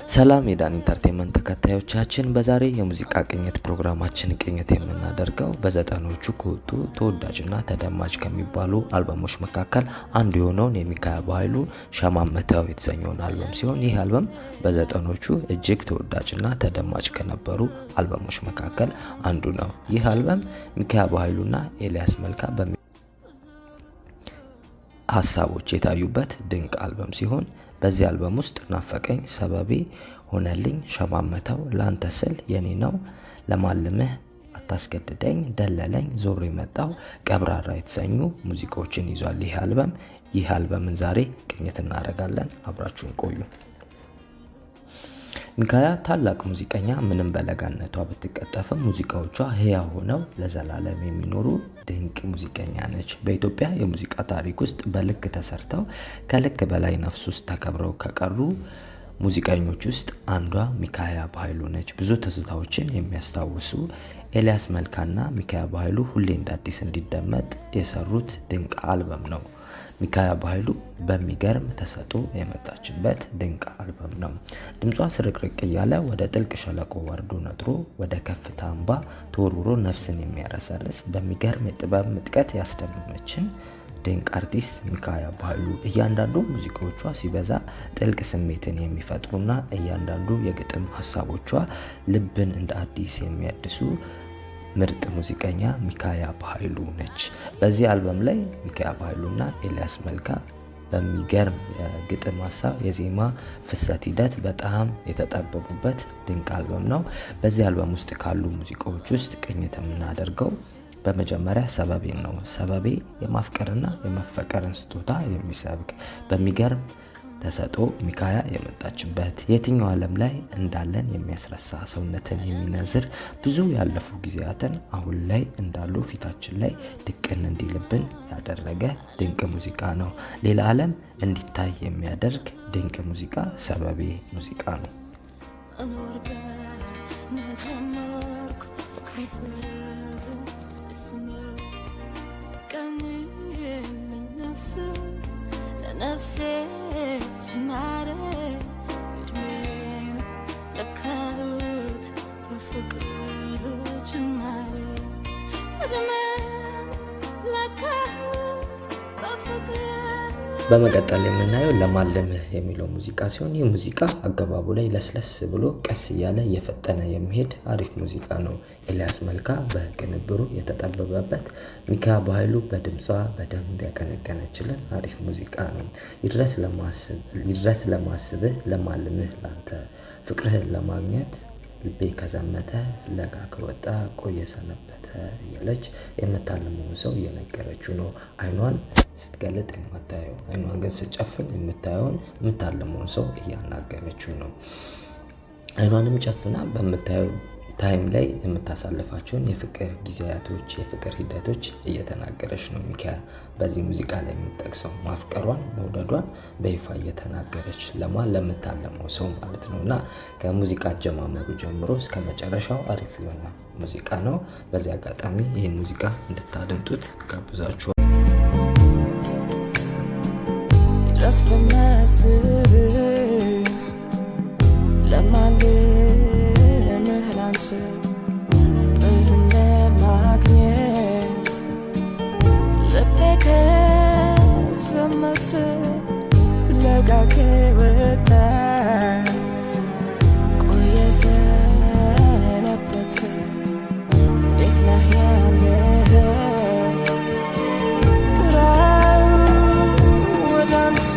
ሰላም የዳን ኢንተርቴይንመንት ተከታዮቻችን በዛሬ የሙዚቃ ቅኝት ፕሮግራማችን ቅኝት የምናደርገው በዘጠኖቹ ከወጡ ተወዳጅና ተደማጭ ከሚባሉ አልበሞች መካከል አንዱ የሆነውን የሚካኤል በኃይሉ ሸማመተው የተሰኘውን አልበም ሲሆን ይህ አልበም በዘጠኖቹ እጅግ ተወዳጅና ተደማጭ ከነበሩ አልበሞች መካከል አንዱ ነው። ይህ አልበም ሚካኤል በኃይሉና ኤልያስ መልካ ሀሳቦች የታዩበት ድንቅ አልበም ሲሆን በዚህ አልበም ውስጥ ናፈቀኝ፣ ሰበቤ፣ ሆነልኝ፣ ሸማመተው፣ ላንተ ስል፣ የኔ ነው፣ ለማልምህ፣ አታስገድደኝ፣ ደለለኝ፣ ዞሮ የመጣው፣ ቀብራራ የተሰኙ ሙዚቃዎችን ይዟል ይህ አልበምን ዛሬ ቅኝት እናደርጋለን። አብራችሁን ቆዩ። ሚካኤል ታላቅ ሙዚቀኛ ምንም በለጋነቷ ብትቀጠፍም ሙዚቃዎቿ ህያው ሆነው ለዘላለም የሚኖሩ ድንቅ ሙዚቀኛ ነች። በኢትዮጵያ የሙዚቃ ታሪክ ውስጥ በልክ ተሰርተው ከልክ በላይ ነፍስ ውስጥ ተከብረው ከቀሩ ሙዚቀኞች ውስጥ አንዷ ሚካኤል በኃይሉ ነች። ብዙ ትዝታዎችን የሚያስታውሱ ኤልያስ መልካና ሚካኤል በኃይሉ ሁሌ እንደ አዲስ እንዲደመጥ የሰሩት ድንቅ አልበም ነው። ሚካኤል በኃይሉ በሚገርም ተሰጥኦ የመጣችበት ድንቅ አልበም ነው። ድምጿ ስርቅርቅ እያለ ወደ ጥልቅ ሸለቆ ወርዶ ነጥሮ ወደ ከፍታ አምባ ተወርውሮ ነፍስን የሚያረሰርስ በሚገርም የጥበብ ምጥቀት ያስደመመችን ድንቅ አርቲስት ሚካኤል በኃይሉ እያንዳንዱ ሙዚቃዎቿ ሲበዛ ጥልቅ ስሜትን የሚፈጥሩና እያንዳንዱ የግጥም ሀሳቦቿ ልብን እንደ አዲስ የሚያድሱ ምርጥ ሙዚቀኛ ሚካኤል በኃይሉ ነች። በዚህ አልበም ላይ ሚካኤል በኃይሉና ኤልያስ መልካ በሚገርም የግጥም ሀሳብ የዜማ ፍሰት ሂደት በጣም የተጠበቡበት ድንቅ አልበም ነው። በዚህ አልበም ውስጥ ካሉ ሙዚቃዎች ውስጥ ቅኝት የምናደርገው በመጀመሪያ ሰበቤ ነው። ሰበቤ የማፍቀርና የመፈቀርን ስጦታ የሚሰብክ በሚገርም ተሰጥኦ ሚካኤል የመጣችበት የትኛው ዓለም ላይ እንዳለን የሚያስረሳ ሰውነትን የሚነዝር ብዙ ያለፉ ጊዜያትን አሁን ላይ እንዳሉ ፊታችን ላይ ድቅን እንዲልብን ያደረገ ድንቅ ሙዚቃ ነው። ሌላ ዓለም እንዲታይ የሚያደርግ ድንቅ ሙዚቃ ሰበቤ ሙዚቃ ነው። ነፍሴ ስማረ እድሜን ለካሁት በፍቅር ጅማሬ እድሜን ለካሁት በፍቅር። በመቀጠል የምናየው ለማልምህ የሚለው ሙዚቃ ሲሆን ይህ ሙዚቃ አገባቡ ላይ ለስለስ ብሎ ቀስ እያለ እየፈጠነ የሚሄድ አሪፍ ሙዚቃ ነው። ኤልያስ መልካ በቅንብሩ የተጠበበበት ሚካኤል በኃይሉ በድምጿ በደንብ ያቀነቀነችልን አሪፍ ሙዚቃ ነው። ይድረስ ለማስብህ ለማልምህ ላንተ ፍቅርህን ለማግኘት ልቤ ከዘመተ ፍለጋ ከወጣ ቆየ ሰነበተ እያለች የምታልመውን ሰው እየነገረችው ነው። አይኗን ስትገልጥ የማታየው አይኗን ግን ስትጨፍን የምታየውን የምታልመውን ሰው እያናገረችው ነው። አይኗንም ጨፍና በምታየው ታይም ላይ የምታሳልፋቸውን የፍቅር ጊዜያቶች የፍቅር ሂደቶች እየተናገረች ነው። ሚካኤል በዚህ ሙዚቃ ላይ የምትጠቅሰው ማፍቀሯን መውደዷን በይፋ እየተናገረች ለምታለመው ሰው ማለት ነውና ከሙዚቃ አጀማመሩ ጀምሮ እስከ መጨረሻው አሪፍ የሆነ ሙዚቃ ነው። በዚህ አጋጣሚ ይህን ሙዚቃ እንድታደምጡት ጋብዛችኋል። ድረስ ለማስብ ፍቅርህን ለማግኘት ልቤ ከዘመተ ፍለጋ ከወጣ ቆየ ሰነበተ እንዴት ነህ ያለኸው ጥራው ወደ አንተ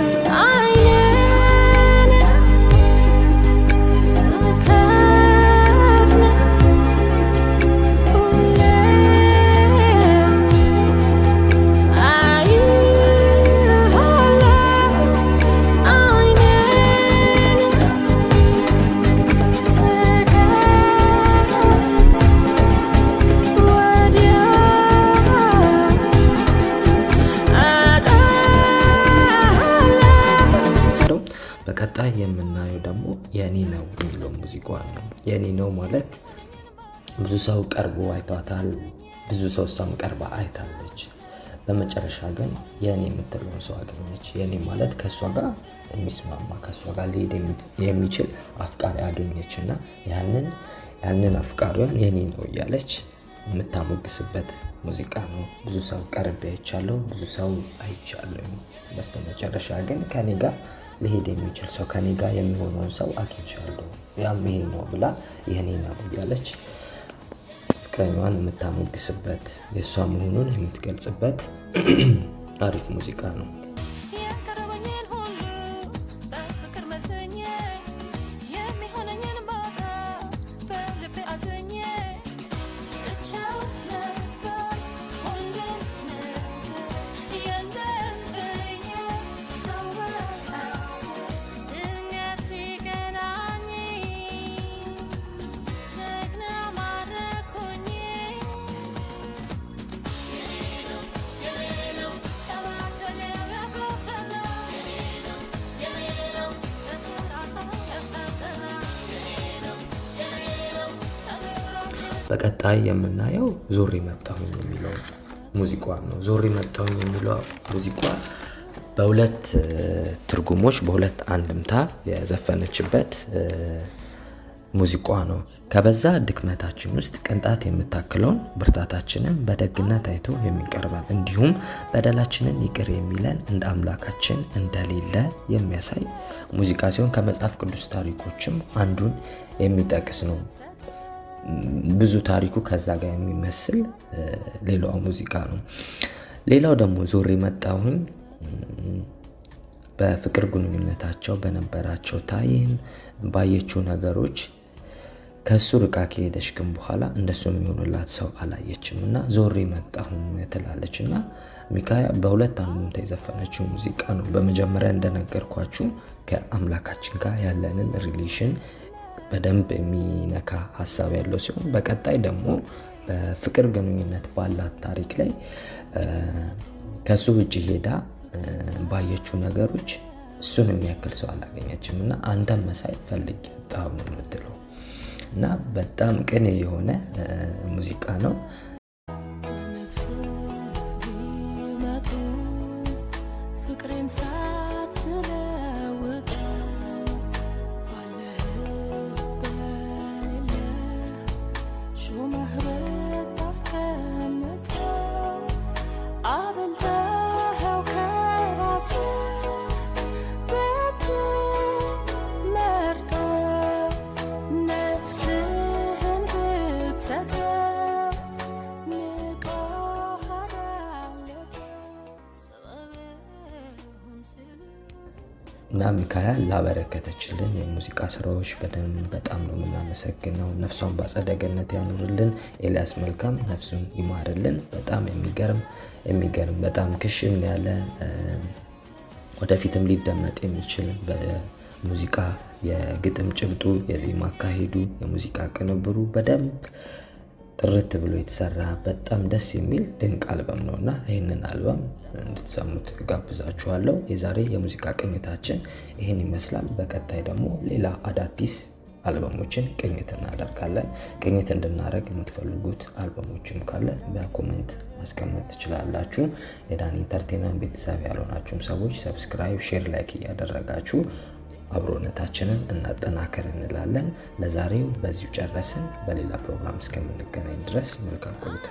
በቀጣይ የምናየው ደግሞ የኔ ነው የሚለው ሙዚቃ ነው። የኔ ነው ማለት ብዙ ሰው ቀርቦ አይቷታል፣ ብዙ ሰው እሷም ቀርባ አይታለች። በመጨረሻ ግን የኔ የምትለውን ሰው አገኘች። የኔ ማለት ከሷ ጋር የሚስማማ ከሷ ጋር ሊሄድ የሚችል አፍቃሪ አገኘች እና ያንን አፍቃሪዋን የኔ ነው እያለች የምታሞግስበት ሙዚቃ ነው። ብዙ ሰው ቀርቤ አይቻለሁ፣ ብዙ ሰው አይቻለሁ። በስተመጨረሻ ግን ከኔ ጋር ሊሄድ የሚችል ሰው ከኔ ጋር የሚሆነውን ሰው አግኝቻለሁ፣ ያም ይሄ ነው ብላ የኔ ነው እያለች ፍቅረኛዋን የምታሞግስበት የእሷ መሆኑን የምትገልጽበት አሪፍ ሙዚቃ ነው። በቀጣይ የምናየው ዞሬ መጣሁኝ የሚለው ሙዚቃ ነው። ዞሬ መጣሁኝ የሚለው ሙዚቃ በሁለት ትርጉሞች በሁለት አንድምታ የዘፈነችበት ሙዚቃ ነው። ከበዛ ድክመታችን ውስጥ ቅንጣት የምታክለውን ብርታታችንን በደግነት አይቶ የሚቀርበን እንዲሁም በደላችንን ይቅር የሚለን እንደ አምላካችን እንደሌለ የሚያሳይ ሙዚቃ ሲሆን ከመጽሐፍ ቅዱስ ታሪኮችም አንዱን የሚጠቅስ ነው። ብዙ ታሪኩ ከዛ ጋር የሚመስል ሌላው ሙዚቃ ነው። ሌላው ደግሞ ዞሬ መጣሁኝ በፍቅር ግንኙነታቸው በነበራቸው ታይም ባየችው ነገሮች ከሱ ርቃ ከሄደች ግን በኋላ እንደሱ የሚሆንላት ሰው አላየችም እና ዞሬ መጣሁኝ ትላለች እና ሚካያ በሁለት አንድምታ የዘፈነችው ሙዚቃ ነው። በመጀመሪያ እንደነገርኳችሁ ከአምላካችን ጋር ያለንን ሪሌሽን በደንብ የሚነካ ሀሳብ ያለው ሲሆን በቀጣይ ደግሞ በፍቅር ግንኙነት ባላት ታሪክ ላይ ከሱ ውጭ ሄዳ ባየችው ነገሮች እሱን የሚያክል ሰው አላገኘችም እና አንተም መሳይ ፈልጌ አጣሁ ነው የምትለው እና በጣም ቅን የሆነ ሙዚቃ ነው። እና ሚካያ ላበረከተችልን የሙዚቃ ስራዎች በጣም ነው የምናመሰግነው። ነፍሷን በአጸደ ገነት ያኑርልን። ኤልያስ መልካም ነፍሱን ይማርልን። በጣም የሚገርም በጣም ክሽም ያለ ወደፊትም ሊደመጥ የሚችል በሙዚቃ የግጥም ጭብጡ፣ የዜማ አካሄዱ፣ የሙዚቃ ቅንብሩ በደንብ ጥርት ብሎ የተሰራ በጣም ደስ የሚል ድንቅ አልበም ነውና ይህንን አልበም እንድትሰሙት ጋብዛችኋለሁ። የዛሬ የሙዚቃ ቅኝታችን ይህን ይመስላል። በቀጣይ ደግሞ ሌላ አዳዲስ አልበሞችን ቅኝት እናደርጋለን። ቅኝት እንድናደርግ የምትፈልጉት አልበሞችም ካለ በኮሜንት ማስቀመጥ ትችላላችሁ። የዳኒ ኢንተርቴይንመንት ቤተሰብ ያልሆናችሁም ሰዎች ሰብስክራይብ፣ ሼር፣ ላይክ እያደረጋችሁ አብሮነታችንን እናጠናከር እንላለን። ለዛሬው በዚሁ ጨረስን። በሌላ ፕሮግራም እስከምንገናኝ ድረስ መልካም ቆይታ